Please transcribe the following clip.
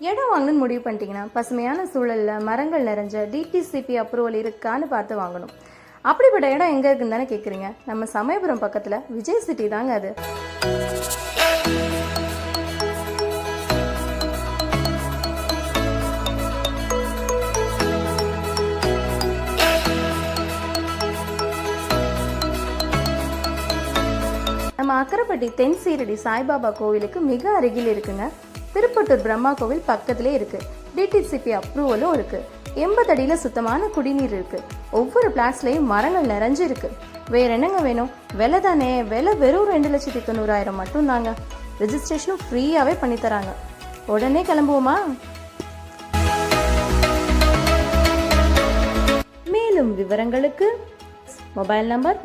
இடம் வாங்கணும்னு முடிவு பண்ணிட்டீங்கன்னா பசுமையான சூழலில் மரங்கள் நிறைஞ்ச டிடிசிபி அப்ரூவல் இருக்கான்னு பார்த்து வாங்கணும். அப்படிப்பட்ட இடம் எங்கே இருக்குன்னு தானே கேட்குறீங்க? நம்ம சமயபுரம் பக்கத்தில் விஜய் சிட்டி தாங்க அது. நம்ம அக்கரைப்பட்டி தென் சீரடி சாய்பாபா கோவிலுக்கு மிக அருகில் இருக்குங்க. திருப்பட்டூர் பிரம்மா கோவில் பக்கத்திலே இருக்கு. டிடிசிபி அப்ரூவலும் இருக்கு. 80 அடியில் சுத்தமான குடிநீர் இருக்கு. ஒவ்வொரு பிளாட்ஸ்லையும் மரங்கள் நிறைஞ்சு இருக்கு. வேற என்னங்க வேணும்? விலை தானே, விலை வெறும் 2,90,000 மட்டும் தாங்க. ரெஜிஸ்ட்ரேஷனும் ஃப்ரீயாவே பண்ணி தராங்க. உடனே கிளம்புவோமா? மேலும் விவரங்களுக்கு மொபைல் நம்பர்